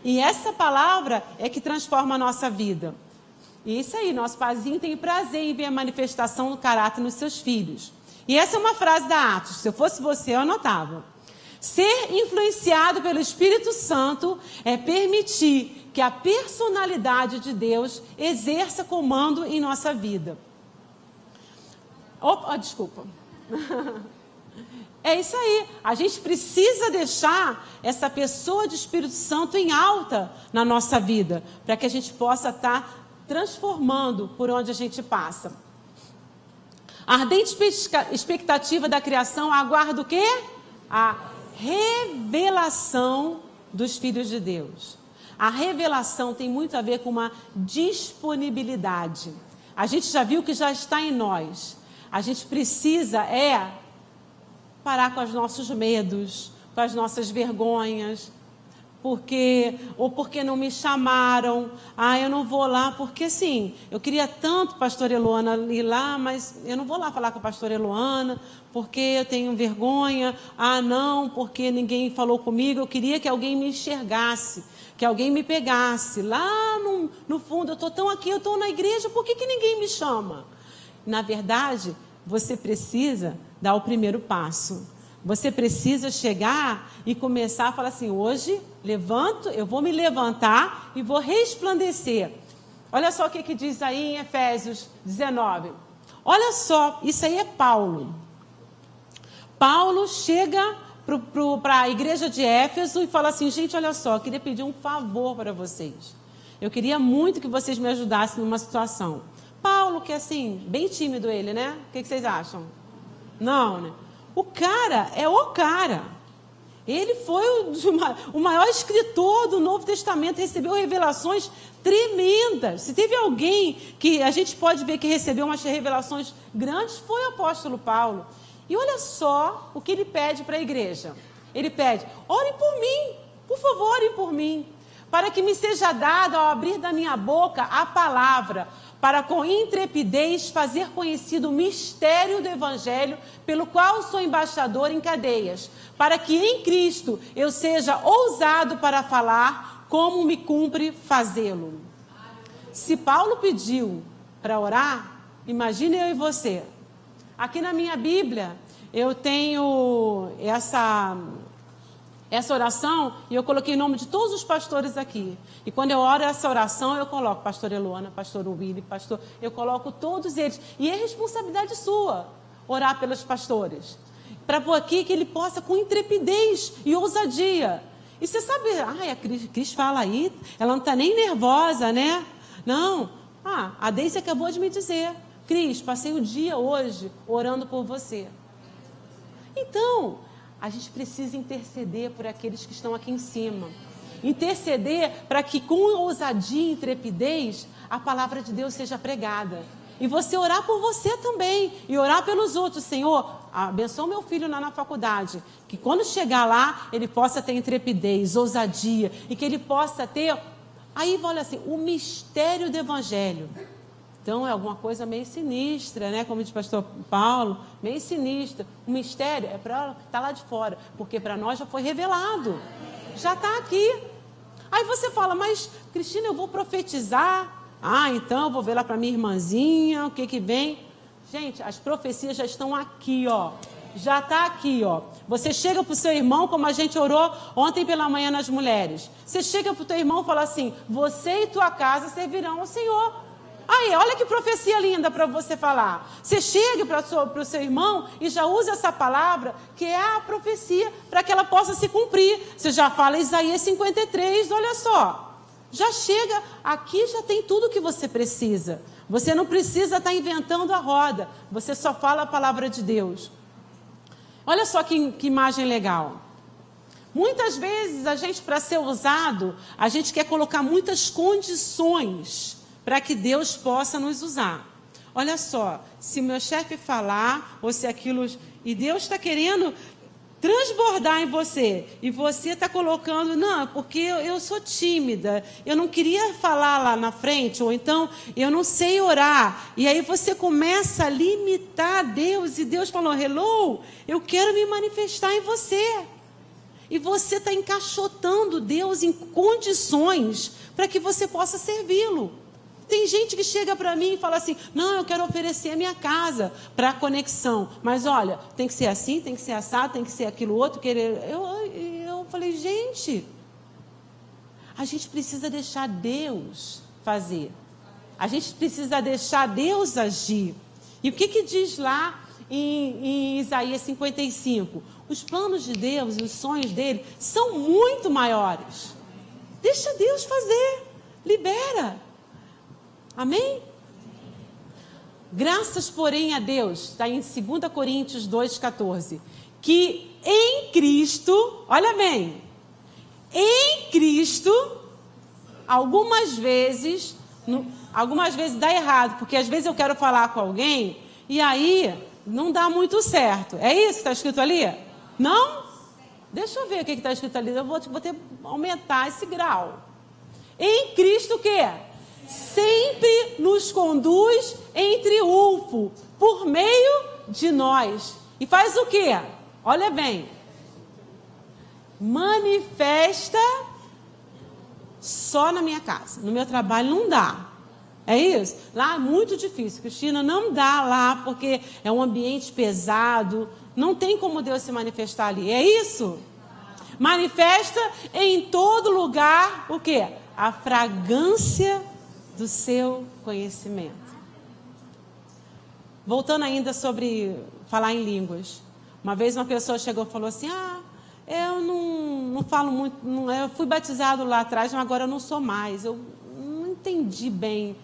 E essa palavra é que transforma a nossa vida. E isso aí, nosso paizinho tem prazer em ver a manifestação do caráter nos seus filhos. E essa é uma frase da Atos. Se eu fosse você, eu anotava. Ser influenciado pelo Espírito Santo é permitir que a personalidade de Deus exerça comando em nossa vida. Opa, desculpa. É isso aí. A gente precisa deixar essa pessoa de Espírito Santo em alta na nossa vida, para que a gente possa estar transformando por onde a gente passa. A ardente expectativa da criação aguarda o quê? A revelação dos filhos de Deus. A revelação tem muito a ver com uma disponibilidade. A gente já viu que já está em nós. A gente precisa parar com os nossos medos, com as nossas vergonhas, porque não me chamaram, eu não vou lá, porque assim, eu queria tanto, pastor Eloana, ir lá, mas eu não vou lá falar com a pastora Eloana, porque eu tenho vergonha, não, porque ninguém falou comigo, eu queria que alguém me enxergasse, que alguém me pegasse, lá no fundo, eu estou tão aqui, eu estou na igreja, por que ninguém me chama? Na verdade, você precisa dar o primeiro passo. Você precisa chegar e começar a falar assim, hoje eu vou me levantar e vou resplandecer. Olha só o que diz aí em Efésios 19. Olha só, isso aí é Paulo. Paulo chega para a igreja de Éfeso e fala assim, gente, olha só, eu queria pedir um favor para vocês. Eu queria muito que vocês me ajudassem numa situação. Paulo, que é assim, bem tímido ele, né? O que vocês acham? Não, né? O cara é o cara. Ele foi o maior escritor do Novo Testamento, recebeu revelações tremendas. Se teve alguém que a gente pode ver que recebeu umas revelações grandes, foi o apóstolo Paulo. E olha só o que ele pede para a igreja. Ele pede, orem por mim, por favor, orem por mim, para que me seja dado ao abrir da minha boca a palavra, para com intrepidez fazer conhecido o mistério do Evangelho, pelo qual sou embaixador em cadeias, para que em Cristo eu seja ousado para falar, como me cumpre fazê-lo. Se Paulo pediu para orar, imagine eu e você. Aqui na minha Bíblia, eu tenho essa oração, e eu coloquei o nome de todos os pastores aqui. E quando eu oro essa oração, eu coloco pastor Eloana, pastor Willy, eu coloco todos eles. E é responsabilidade sua orar pelos pastores. Para pôr aqui que ele possa com intrepidez e ousadia. E você sabe, a Cris fala aí, ela não está nem nervosa, né? Não. A Deise acabou de me dizer, Cris, passei o dia hoje orando por você. Então, a gente precisa interceder por aqueles que estão aqui em cima. Interceder para que com ousadia e intrepidez a palavra de Deus seja pregada. E você orar por você também. E orar pelos outros. Senhor, abençoa meu filho lá na faculdade. Que quando chegar lá, ele possa ter intrepidez, ousadia. E que ele possa ter... Aí, olha assim, o mistério do Evangelho. Então, é alguma coisa meio sinistra, né? Como diz o pastor Paulo, meio sinistra. O mistério é para estar lá de fora, porque para nós já foi revelado. Já está aqui. Aí você fala, mas, Cristina, eu vou profetizar. Então eu vou ver lá para minha irmãzinha, o que vem. Gente, as profecias já estão aqui, ó. Já está aqui, ó. Você chega para o seu irmão, como a gente orou ontem pela manhã nas mulheres. Você chega para o teu irmão e fala assim, você e tua casa servirão ao Senhor. Aí, olha que profecia linda para você falar. Você chega para o seu irmão e já usa essa palavra, que é a profecia, para que ela possa se cumprir. Você já fala Isaías 53, olha só. Já chega, aqui já tem tudo o que você precisa. Você não precisa estar inventando a roda. Você só fala a palavra de Deus. Olha só que imagem legal. Muitas vezes a gente, para ser ousado, a gente quer colocar muitas condições para que Deus possa nos usar. Olha só, se meu chefe falar, ou se aquilo... E Deus está querendo transbordar em você, e você está colocando, não, porque eu sou tímida, eu não queria falar lá na frente, ou então eu não sei orar, e aí você começa a limitar Deus, e Deus falou, hello, eu quero me manifestar em você, e você está encaixotando Deus em condições para que você possa servi-lo. Tem gente que chega para mim e fala assim, não, eu quero oferecer a minha casa para conexão, mas olha, tem que ser assim, tem que ser assado, tem que ser aquilo outro. Eu falei, gente, a gente precisa deixar Deus fazer, a gente precisa deixar Deus agir. E o que diz lá em Isaías 55? Os planos de Deus e os sonhos dele são muito maiores. Deixa Deus fazer, libera. Amém? Graças, porém, a Deus, está em 2 Coríntios 2,14, que em Cristo, olha bem, em Cristo, algumas vezes dá errado, porque às vezes eu quero falar com alguém, e aí não dá muito certo. É isso que está escrito ali? Não? Deixa eu ver o que está escrito ali, eu vou ter que aumentar esse grau. Em Cristo o quê? Sempre nos conduz em triunfo, por meio de nós. E faz o quê? Olha bem. Manifesta só na minha casa. No meu trabalho não dá. É isso? Lá é muito difícil. Cristina, não dá lá, porque é um ambiente pesado. Não tem como Deus se manifestar ali. É isso? Manifesta em todo lugar o quê? A fragrância do seu conhecimento. Voltando ainda sobre falar em línguas. Uma vez uma pessoa chegou e falou assim, eu não falo muito, eu fui batizado lá atrás, mas agora eu não sou mais. Eu não entendi bem.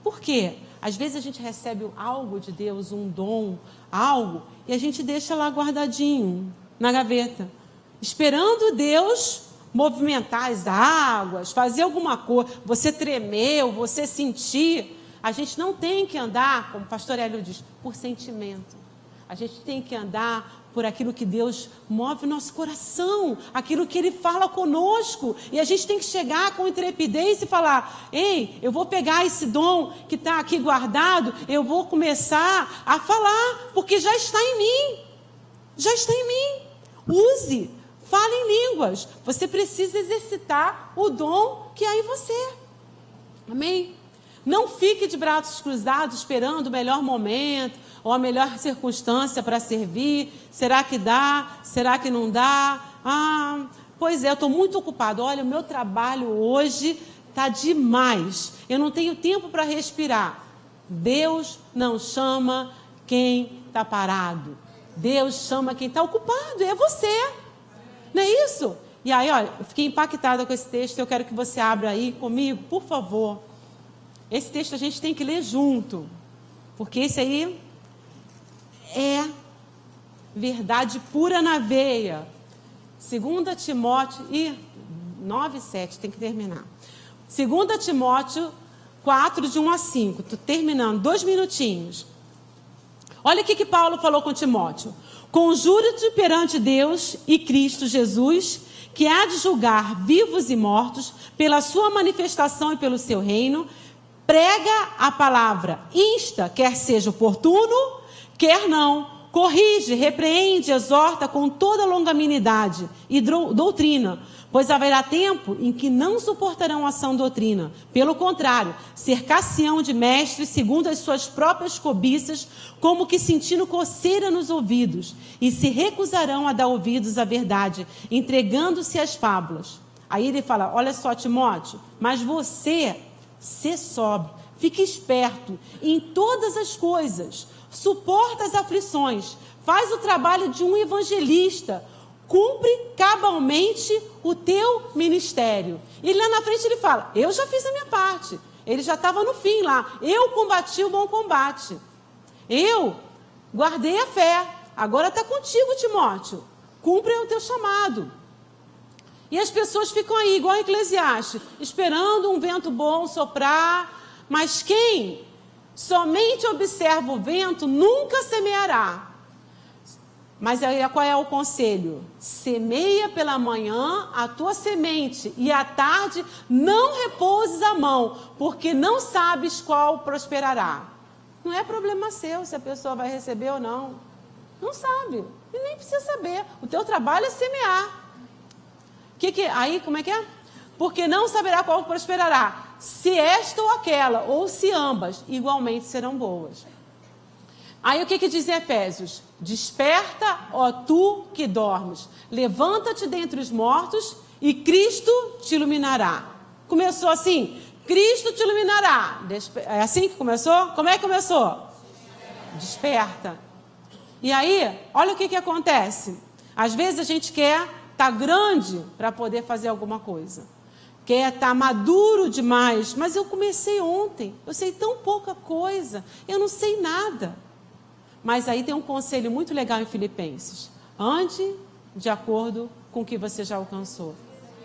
Por quê? Às vezes a gente recebe algo de Deus, um dom, algo, e a gente deixa lá guardadinho, na gaveta, esperando Deus movimentar as águas, fazer alguma coisa, você tremeu, você sentir. A gente não tem que andar, como o pastor Hélio diz, por sentimento. A gente tem que andar por aquilo que Deus move o nosso coração, aquilo que Ele fala conosco. E a gente tem que chegar com intrepidez e falar, ei, eu vou pegar esse dom que está aqui guardado, eu vou começar a falar, porque já está em mim. Já está em mim. Use. Fale em línguas. Você precisa exercitar o dom que há em você. Amém? Não fique de braços cruzados esperando o melhor momento ou a melhor circunstância para servir. Será que dá? Será que não dá? Pois é, eu estou muito ocupado. Olha, o meu trabalho hoje está demais. Eu não tenho tempo para respirar. Deus não chama quem está parado. Deus chama quem está ocupado. É você. Não é isso? E aí, olha, eu fiquei impactada com esse texto. Eu quero que você abra aí comigo, por favor. Esse texto a gente tem que ler junto. Porque esse aí é verdade pura na veia. 2 Timóteo 9:7, tem que terminar. 2 Timóteo 4, de 1 a 5. Estou terminando, 2 minutinhos. Olha o que Paulo falou com Timóteo. Conjuro-te perante Deus e Cristo Jesus, que há de julgar vivos e mortos, pela sua manifestação e pelo seu reino. Prega a palavra, insta, quer seja oportuno, quer não, corrige, repreende, exorta com toda longanimidade e doutrina, pois haverá tempo em que não suportarão a sã doutrina. Pelo contrário, cercar-se-ão de mestres segundo as suas próprias cobiças, como que sentindo coceira nos ouvidos, e se recusarão a dar ouvidos à verdade, entregando-se às fábulas. Aí ele fala, olha só, Timóteo, mas você, sê sóbrio, fique esperto em todas as coisas, suporta as aflições, faz o trabalho de um evangelista, cumpre cabalmente o teu ministério. E lá na frente ele fala, eu já fiz a minha parte. Ele já estava no fim lá. Eu combati o bom combate. Eu guardei a fé. Agora está contigo, Timóteo. Cumpre o teu chamado. E as pessoas ficam aí, igual a Eclesiastes, esperando um vento bom soprar. Mas quem somente observa o vento nunca semeará. Mas aí qual é o conselho? Semeia pela manhã a tua semente e à tarde não repouses a mão, porque não sabes qual prosperará. Não é problema seu se a pessoa vai receber ou não. Não sabe. E nem precisa saber. O teu trabalho é semear. Aí, como é que é? Porque não saberá qual prosperará. Se esta ou aquela, ou se ambas, igualmente serão boas. Aí o que diz em Efésios? Desperta, ó tu que dormes. Levanta-te dentre os mortos e Cristo te iluminará. Começou assim. Cristo te iluminará. É assim que começou? Como é que começou? Desperta. E aí, olha o que acontece. Às vezes a gente quer estar grande para poder fazer alguma coisa. Quer estar maduro demais. Mas eu comecei ontem. Eu sei tão pouca coisa. Eu não sei nada. Mas aí tem um conselho muito legal em Filipenses. Ande de acordo com o que você já alcançou.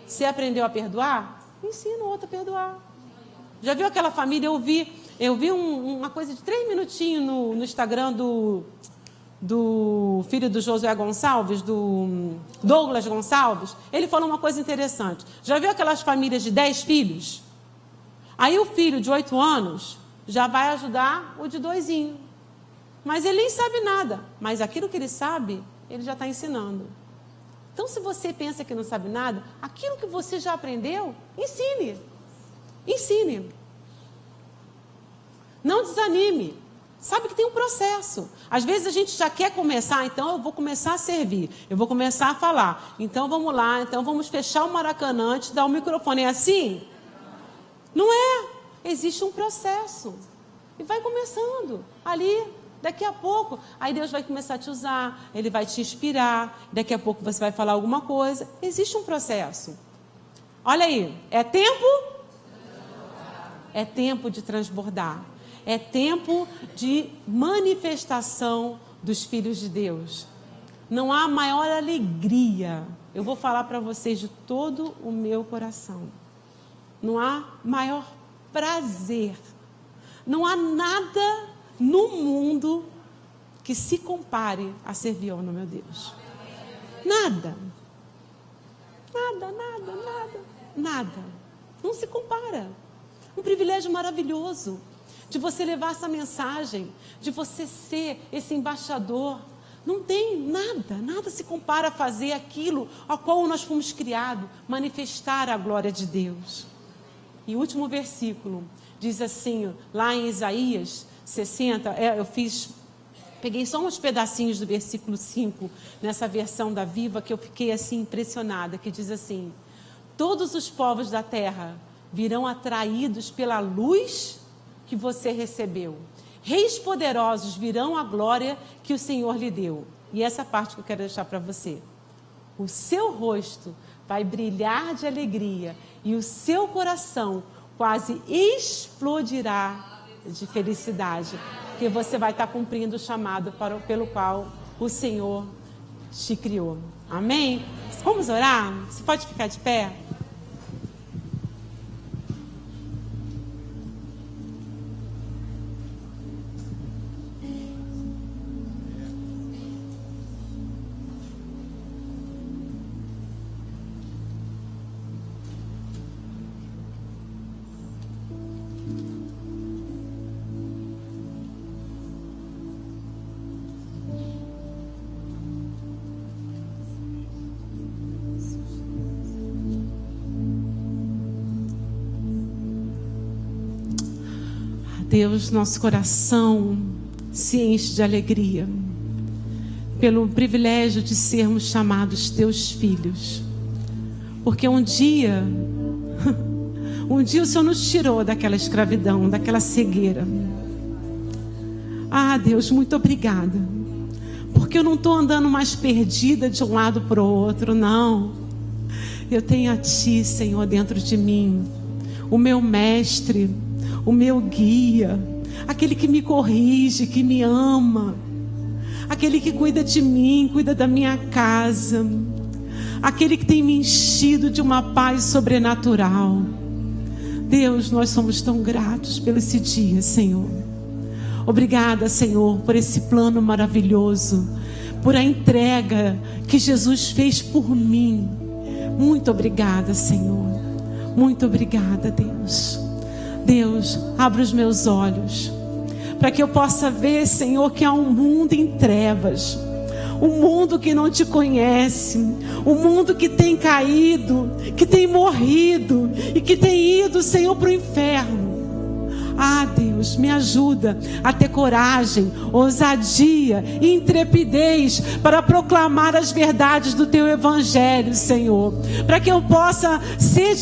Você aprendeu a perdoar? Ensina o outro a perdoar. Já viu aquela família? Eu vi uma coisa de 3 minutinhos no Instagram do filho do Josué Gonçalves, do Douglas Gonçalves. Ele falou uma coisa interessante. Já viu aquelas famílias de 10 filhos? Aí o filho de 8 anos já vai ajudar o de 2. Mas ele nem sabe nada. Mas aquilo que ele sabe, ele já está ensinando. Então, se você pensa que não sabe nada, aquilo que você já aprendeu, ensine. Ensine. Não desanime. Sabe que tem um processo. Às vezes a gente já quer começar, então eu vou começar a servir. Eu vou começar a falar. Então vamos lá, então vamos fechar o Maracanã, te dar o microfone. É assim? Não é. Existe um processo. E vai começando ali. Daqui a pouco, aí Deus vai começar a te usar, Ele vai te inspirar, daqui a pouco você vai falar alguma coisa. Existe um processo. Olha aí, é tempo? É tempo de transbordar. É tempo de manifestação dos filhos de Deus. Não há maior alegria. Eu vou falar para vocês de todo o meu coração. Não há maior prazer. Não há nada no mundo que se compare a servir ao meu Deus. Nada. Nada. Não se compara. Um privilégio maravilhoso de você levar essa mensagem, de você ser esse embaixador. Não tem nada se compara a fazer aquilo ao qual nós fomos criados, manifestar a glória de Deus. E o último versículo diz assim, lá em Isaías 60, peguei só uns pedacinhos do versículo 5, nessa versão da Viva, que eu fiquei assim impressionada, que diz assim: todos os povos da terra virão atraídos pela luz que você recebeu. Reis poderosos virão à glória que o Senhor lhe deu. E essa parte que eu quero deixar para você. O seu rosto vai brilhar de alegria e o seu coração quase explodirá de felicidade, porque você vai estar cumprindo o chamado pelo qual o Senhor te criou. Amém? Vamos orar? Você pode ficar de pé? Deus, nosso coração se enche de alegria pelo privilégio de sermos chamados teus filhos. Porque um dia o Senhor nos tirou daquela escravidão, daquela cegueira. Ah, Deus, muito obrigada. Porque eu não estou andando mais perdida de um lado para o outro, não. Eu tenho a Ti, Senhor, dentro de mim, o meu mestre, o meu guia, aquele que me corrige, que me ama, aquele que cuida de mim, cuida da minha casa, aquele que tem me enchido de uma paz sobrenatural. Deus, nós somos tão gratos por esse dia, Senhor. Obrigada, Senhor, por esse plano maravilhoso, por a entrega que Jesus fez por mim. Muito obrigada, Senhor. Muito obrigada, Deus. Deus, abre os meus olhos para que eu possa ver, Senhor, que há um mundo em trevas, um mundo que não te conhece, um mundo que tem caído, que tem morrido e que tem ido, Senhor, para o inferno. Ah, Deus, me ajuda a ter coragem, ousadia e intrepidez para proclamar as verdades do Teu Evangelho, Senhor. Para que eu possa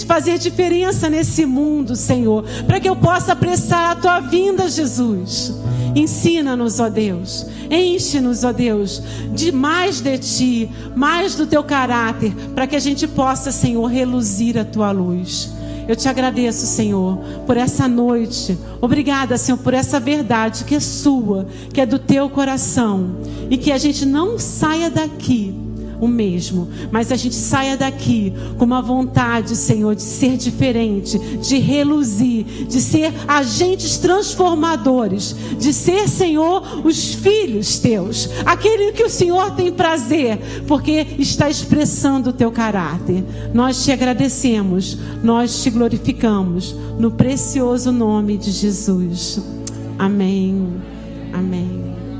fazer diferença nesse mundo, Senhor. Para que eu possa apressar a Tua vinda, Jesus. Ensina-nos, ó Deus. Enche-nos, ó Deus, de mais de Ti, mais do Teu caráter, para que a gente possa, Senhor, reluzir a Tua luz. Eu te agradeço, Senhor, por essa noite. Obrigada, Senhor, por essa verdade que é sua, que é do teu coração. E que a gente não saia daqui o mesmo, mas a gente saia daqui com uma vontade, Senhor, de ser diferente, de reluzir, de ser agentes transformadores, de ser, Senhor, os filhos teus, aquele que o Senhor tem prazer, porque está expressando o teu caráter. Nós te agradecemos, nós te glorificamos, no precioso nome de Jesus. Amém. Amém.